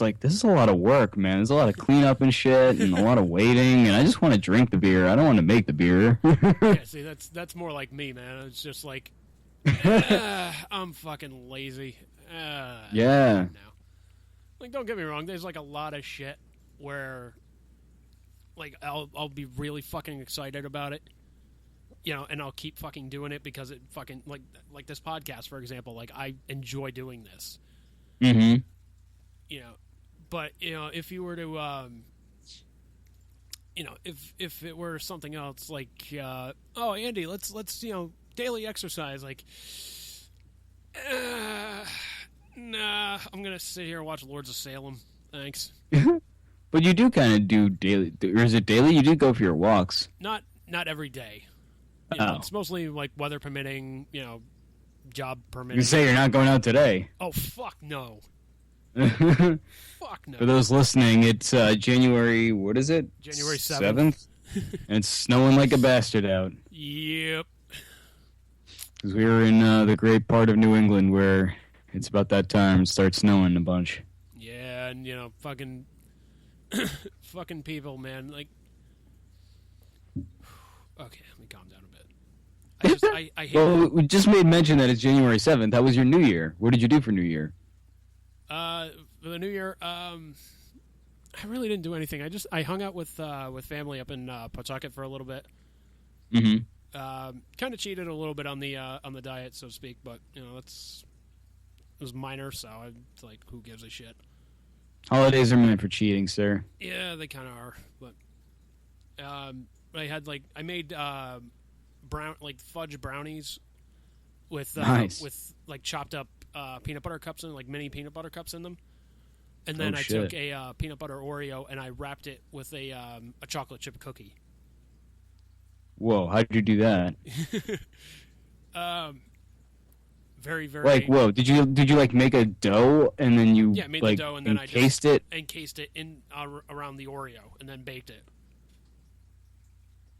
it's like, this is a lot of work, man. There's a lot of cleanup and shit and a lot of waiting, and I just want to drink the beer. I don't want to make the beer. Yeah, see, that's more like me, man. It's just like, I'm fucking lazy. Yeah. No. Like, don't get me wrong. There's like a lot of shit where, like, I'll be really fucking excited about it, you know, and I'll keep fucking doing it because it fucking like this podcast, for example. Like, I enjoy doing this. Mm-hmm. You know, but you know, if you were to, you know, if it were something else, like, oh, Andy, let's you know, daily exercise, like, nah, I'm gonna sit here and watch Lords of Salem. Thanks. But you do kind of do daily, or is it daily? You do go for your walks. Not every day. You know, it's mostly like weather permitting, you know, job permitting. You say you're not going out today. Oh, fuck no. Fuck no. For those listening, it's January, what is it? January 7th. And it's snowing like a bastard out. Yep. Because we were in the great part of New England where it's about that time it starts snowing a bunch. Yeah, and, you know, fucking fucking people, man. Like, okay, let me calm down a bit. I hate Well, we just made mention that it's January 7th. That was your New Year. What did you do for New Year? For the New Year, I really didn't do anything. I hung out with family up in Pawtucket for a little bit. Mm-hmm. Kind of cheated a little bit on the diet, so to speak, but you know it was minor, so it's like, who gives a shit? Holidays are meant for cheating, sir. Yeah, they kind of are. But I made fudge brownies with Nice. with like chopped up peanut butter cups in, like mini peanut butter cups in them. And then I shit. took a peanut butter Oreo and I wrapped it with a chocolate chip cookie. Whoa, how'd you do that? Very, very. Like, whoa, did you like make a dough and then you made like the dough and then encased it? Encased it in around the Oreo and then baked it.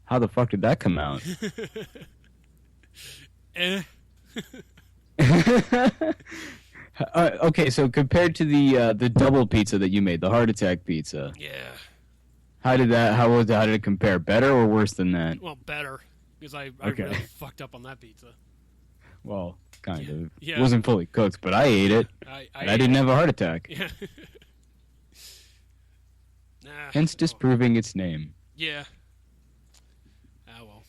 How the fuck did that come out? Okay, so compared to the double pizza that you made, the heart attack pizza. Yeah. How did it compare? Better or worse than that? Well, better, because I Okay. really fucked up on that pizza. Well, kind of. Yeah. It wasn't fully cooked, but I ate it. I didn't have a heart attack. Yeah. Hence disproving its name. Yeah. Ah, well.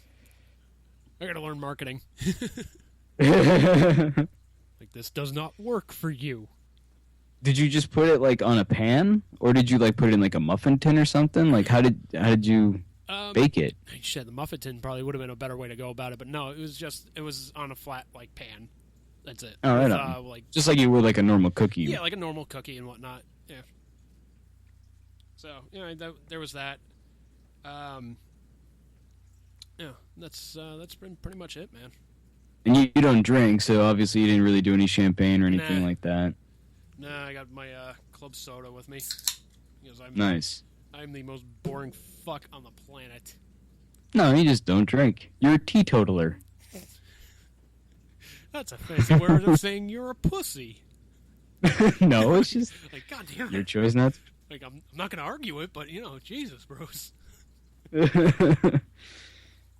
I gotta learn marketing. Like, this does not work for you. Did you just put it like on a pan, or did you like put it in like a muffin tin or something? Like how did you bake it? Shit, the muffin tin probably would have been a better way to go about it, but no, it was on a flat like pan. That's it. Oh, right on. Like, just like you would like a normal cookie. yeah, like a normal cookie and whatnot. Yeah. So there was that. Yeah, that's been pretty much it, man. And you don't drink, so obviously you didn't really do any champagne or anything like that. Nah, I got my club soda with me. Because Nice. I'm the most boring fuck on the planet. No, you just don't drink. You're a teetotaler. That's a fancy word of saying you're a pussy. No, it's just Like, God damn it. your choice not to. Like, I'm not going to argue it, but, Jesus, bros.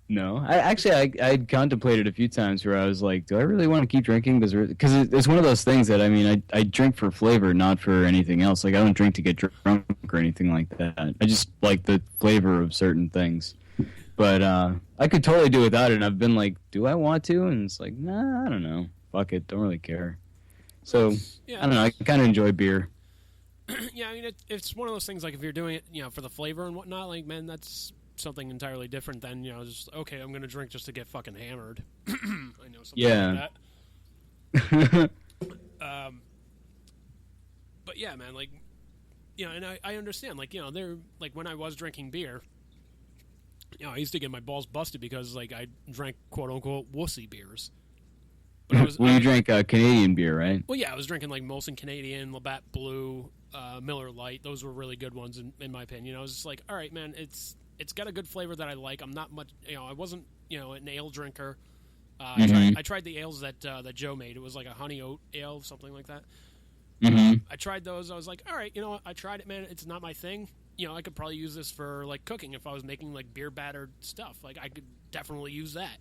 No, I'd contemplated a few times where I was like, do I really want to keep drinking? Because it's one of those things that, I mean, I drink for flavor, not for anything else. Like, I don't drink to get drunk or anything like that. I just like the flavor of certain things. But I could totally do without it, and I've been like, do I want to? And it's like, nah, I don't know. Fuck it, don't really care. So, Yeah, I don't know, I kind of enjoy beer. Yeah, I mean, it's one of those things, like, if you're doing it, for the flavor and whatnot, like, man, that's something entirely different than, just, okay, I'm going to drink just to get fucking hammered. I know something like that. But yeah, man, like, and I understand, like, they're, like, when I was drinking beer, I used to get my balls busted because, like, I drank quote-unquote wussy beers. But you drank Canadian beer, right? Well, yeah, I was drinking, like, Molson Canadian, Labatt Blue, Miller Lite. Those were really good ones, in my opinion. I was just like, all right, man, it's got a good flavor that I like. I'm not much, I wasn't, an ale drinker. I tried the ales that Joe made. It was like a honey oat ale, something like that. I tried those. I was like, all right, you know what? I tried it, man. It's not my thing. You know, I could probably use this for, like, cooking if I was making, like, beer-battered stuff. Like, I could definitely use that.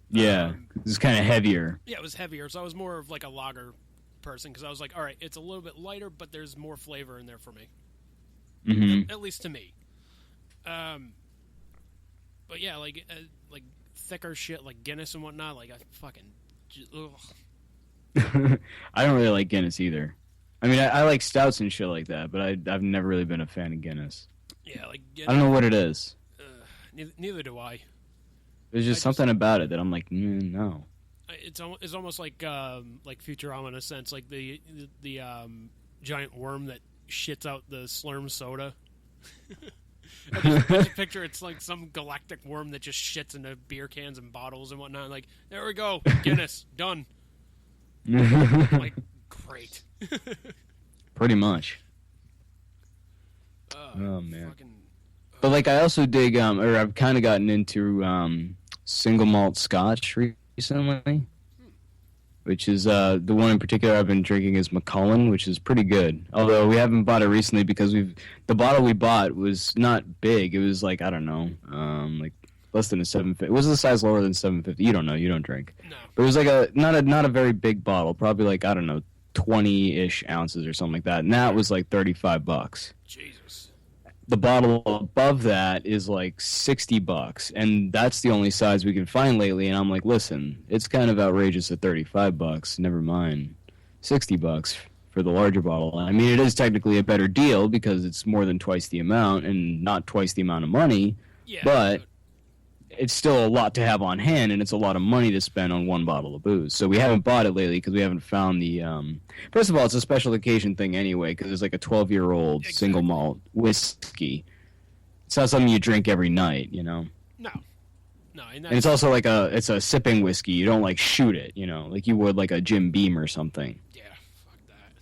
Yeah, it's kind of heavier. Yeah, it was heavier, so I was more of, like, a lager person, because I was like, all right, it's a little bit lighter, but there's more flavor in there for me. At least to me. But, yeah, like thicker shit, like Guinness and whatnot, like, I fucking... Ugh. I don't really like Guinness either. I mean, I like stouts and shit like that, but I've never really been a fan of Guinness. Yeah, like Guinness, I don't know what it is. Neither do I. There's just something about it that I'm like, no. It's almost like Futurama in a sense, like the giant worm that shits out the Slurm soda. I just picture it's like some galactic worm that just shits into beer cans and bottles and whatnot. Like, there we go, Guinness, done. Like, great. Pretty much. Oh man. But like, I also dig, or I've kind of gotten into single malt Scotch recently, which is the one in particular I've been drinking is Macallan, which is pretty good. Although we haven't bought it recently because the bottle we bought was not big. It was like, I don't know, like less than a 750. It was the size lower than 750. You don't know. You don't drink. No. But it was like not a very big bottle. Probably like, I don't know, 20-ish ounces or something like that. And that was like $35. Jesus. The bottle above that is like $60, and that's the only size we can find lately. And I'm like, listen, it's kind of outrageous at $35. Never mind, $60 for the larger bottle. I mean, it is technically a better deal because it's more than twice the amount and not twice the amount of money. Yeah, but it's still a lot to have on hand, and it's a lot of money to spend on one bottle of booze. So we haven't bought it lately because we haven't found the... First of all, it's a special occasion thing anyway, because it's like a 12-year-old single malt whiskey. It's not something you drink every night, you know? No. And it's also like it's a sipping whiskey. You don't, like, shoot it, you know? Like you would like a Jim Beam or something. Yeah, fuck that.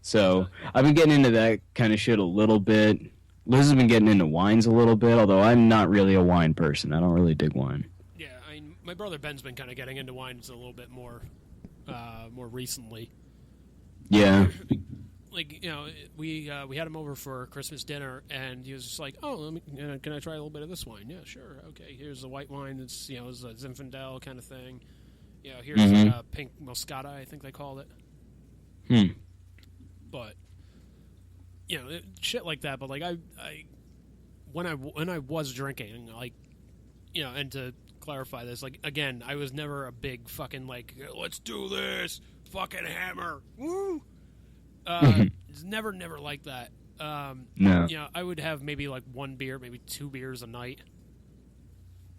So I've been getting into that kind of shit a little bit. Liz has been getting into wines a little bit, although I'm not really a wine person. I don't really dig wine. Yeah, my brother Ben's been kind of getting into wines a little bit more recently. Yeah. Like, you know, we had him over for Christmas dinner, and he was just like, "Oh, can I try a little bit of this wine?" Yeah, sure. Okay, here's the white wine. It's it's a Zinfandel kind of thing. You know, here's pink Moscata, I think they called it. But you know, shit like that. But like when I was drinking, like, you know, and to clarify this, like, again, I was never a big fucking like, let's do this, fucking hammer, woo. It's never like that. No. You know, I would have maybe like one beer, maybe 2 beers a night.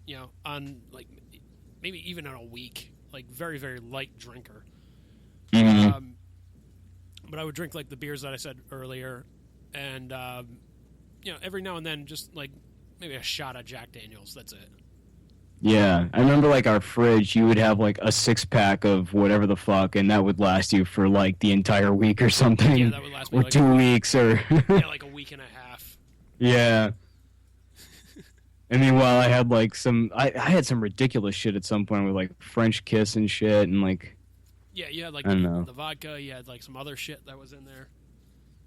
You know, on like maybe even in a week, like very, very light drinker. But I would drink like the beers that I said earlier. And, you know, every now and then, just, like, maybe a shot of Jack Daniels. That's it. Yeah. I remember, like, our fridge, you would have, like, a 6-pack of whatever the fuck, and that would last you for, like, the entire week or something. Yeah, that would last me, or like, 2 weeks, or... yeah, like a week and a half. Yeah. And meanwhile, I had, like, I had some ridiculous shit at some point with, like, French Kiss and shit, and, like... Yeah, you had, like, I don't know. the vodka, you had, like, some other shit that was in there.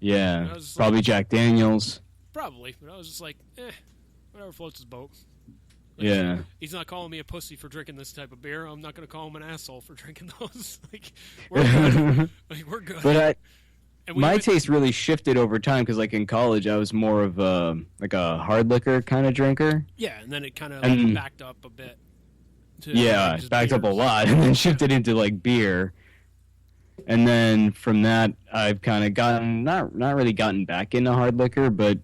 Yeah, probably like, Jack Daniels. Probably, but I was just like, whatever floats his boat. Like, yeah. He's not calling me a pussy for drinking this type of beer. I'm not going to call him an asshole for drinking those. Like, we're good. Like, we're good. But my taste really shifted over time because, like, in college, I was more of a hard liquor kind of drinker. Yeah, and then it kind of like, backed up a bit. Yeah, it backed up a lot, and then shifted into, like, beer. And then from that, I've kind of gotten, not really gotten back into hard liquor, but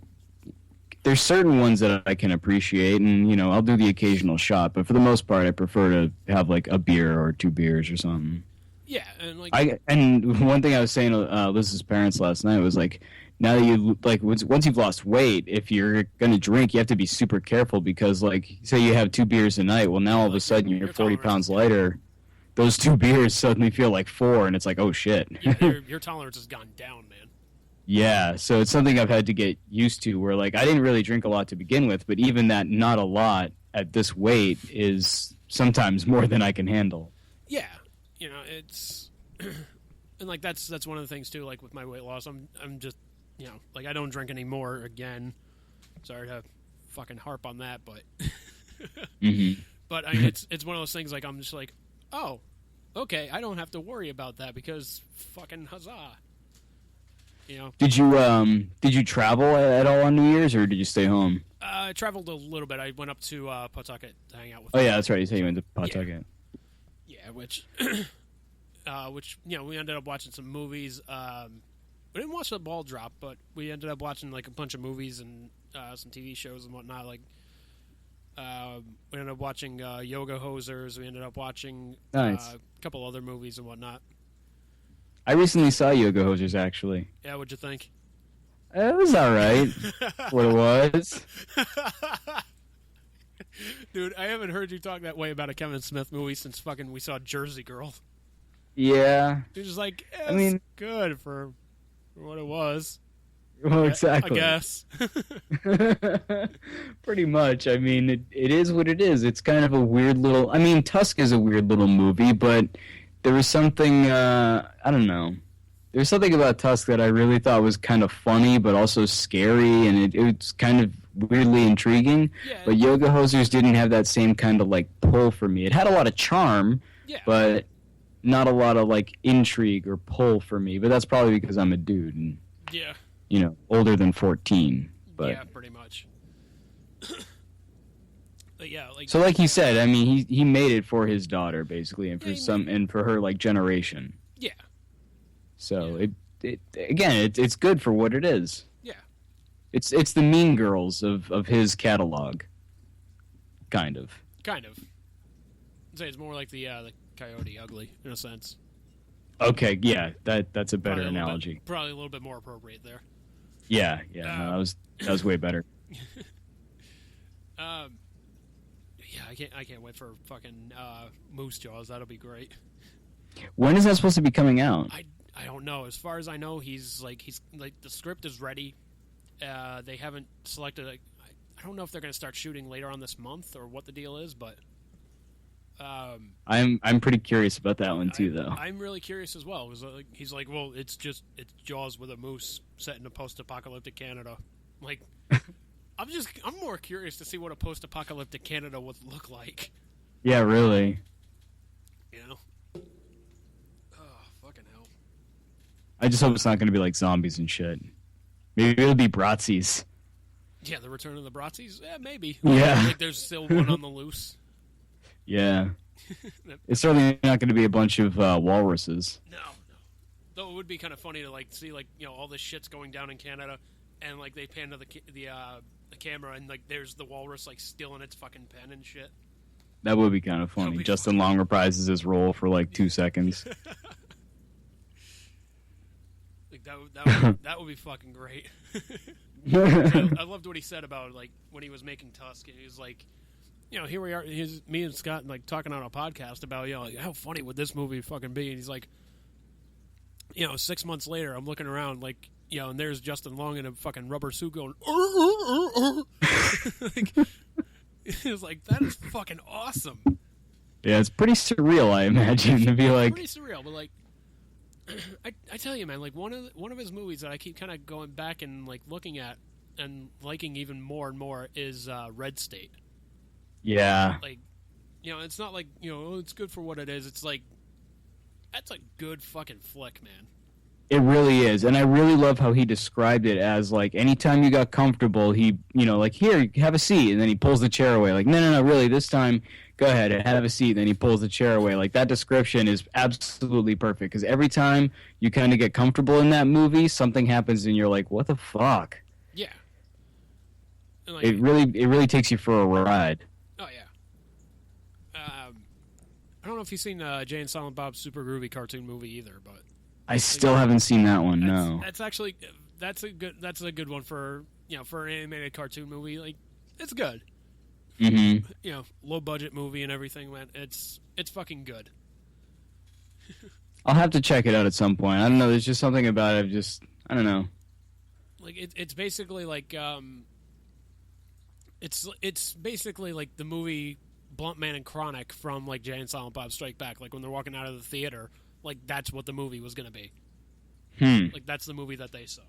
there's certain ones that I can appreciate, and, you know, I'll do the occasional shot, but for the most part, I prefer to have, like, a beer or 2 beers or something. Yeah, and, like... And one thing I was saying to Liz's parents last night was, like, now that you, like, once you've lost weight, if you're going to drink, you have to be super careful because, like, say you have 2 beers a night, well, now all of a sudden you're 40 pounds lighter. Those 2 beers suddenly feel like 4, and it's like, oh, shit. Your tolerance has gone down, man. Yeah, so it's something I've had to get used to, where, like, I didn't really drink a lot to begin with, but even that not a lot at this weight is sometimes more than I can handle. Yeah, you know, it's... And like that's one of the things too. Like with my weight loss, I'm just like I don't drink anymore again. Sorry to fucking harp on that, but but I mean, it's one of those things. Like I'm just like, oh, okay, I don't have to worry about that because fucking huzzah. Did you travel at all on New Year's, or did you stay home? I traveled a little bit. I went up to Pawtucket to hang out with. Oh yeah, that's right. You said you went to Pawtucket. Yeah, which we ended up watching some movies. We didn't watch the ball drop, but we ended up watching like a bunch of movies and some TV shows and whatnot. Like we ended up watching Yoga Hosers. We ended up watching a couple other movies and whatnot. I recently saw Yoga Hosers, actually. Yeah, what'd you think? It was all right. What it was. Dude, I haven't heard you talk that way about a Kevin Smith movie since fucking we saw Jersey Girl. Yeah. You're just like, it's good for what it was. Well, exactly. I guess. Pretty much. I mean, it is what it is. It's kind of a weird little... I mean, Tusk is a weird little movie, but there was something... I don't know. There's something about Tusk that I really thought was kind of funny, but also scary, and it's kind of weirdly intriguing. Yeah, but Yoga Hosers didn't have that same kind of, like, pull for me. It had a lot of charm, but not a lot of, like, intrigue or pull for me. But that's probably because I'm a dude and, older than 14. But. Yeah, pretty much. But yeah, like... So like he said, I mean, he made it for his daughter, basically, and for her, like, generation. Yeah. So it's good for what it is. Yeah. It's the Mean Girls of his catalog. Kind of. Kind of. I'd say it's more like the Coyote Ugly in a sense. Okay, yeah, that's a better analogy. Probably a little bit more appropriate there. Yeah, no, that was way better. Yeah, I can't wait for fucking Moose Jaws. That'll be great. When is that supposed to be coming out? I don't know. As far as I know, he's like the script is ready. They haven't selected. I don't know if they're going to start shooting later on this month or what the deal is, but I'm pretty curious about that one too, though. I'm really curious as well. He's like, well, it's Jaws with a moose set in a post-apocalyptic Canada. Like, I'm more curious to see what a post-apocalyptic Canada would look like. Yeah, really. Fucking hell. I just hope it's not going to be like zombies and shit. Maybe it'll be Bratzies. Yeah, the return of the Bratzies? Yeah, maybe. Yeah. Like there's still one on the loose. Yeah. It's certainly not going to be a bunch of walruses. No. Though it would be kind of funny to like see like all this shit's going down in Canada, and like they pan to the camera and like there's the walrus like still in its fucking pen and shit. That would be kind of funny. Justin Long reprises his role for like 2 seconds. Like that would be fucking great. I loved what he said about like when he was making Tusk. He was like, here we are. Me and Scott like talking on a podcast about like how funny would this movie fucking be? And he's like, 6 months later, I'm looking around like and there's Justin Long in a fucking rubber suit going. Like, it was like that is fucking awesome. Yeah, it's pretty surreal. I imagine to be like pretty surreal, but like. I tell you, man, like one of his movies that I keep kind of going back and like looking at and liking even more and more is Red State. Yeah. Like, it's not like it's good for what it is. It's like that's a good fucking flick, man. It really is, and I really love how he described it as like anytime you got comfortable, he like here, have a seat, and then he pulls the chair away. Like no, really, this time. Go ahead and have a seat. Then he pulls the chair away. Like that description is absolutely perfect because every time you kind of get comfortable in that movie, something happens and you're like, "What the fuck?" Yeah. And like, it really takes you for a ride. Oh yeah. I don't know if you've seen Jay and Silent Bob's Super Groovy cartoon movie either, but I still haven't seen that one. No. That's actually that's a good one for for an animated cartoon movie. Like it's good. Mm-hmm. Low budget movie and everything, man. It's fucking good. I'll have to check it out at some point. I don't know. There's just something about it. I don't know. Like it's basically like it's basically like the movie Blunt Man and Chronic from like Jay and Silent Bob Strike Back. Like when they're walking out of the theater like that's what the movie was going to be. Hmm. Like that's the movie that they saw.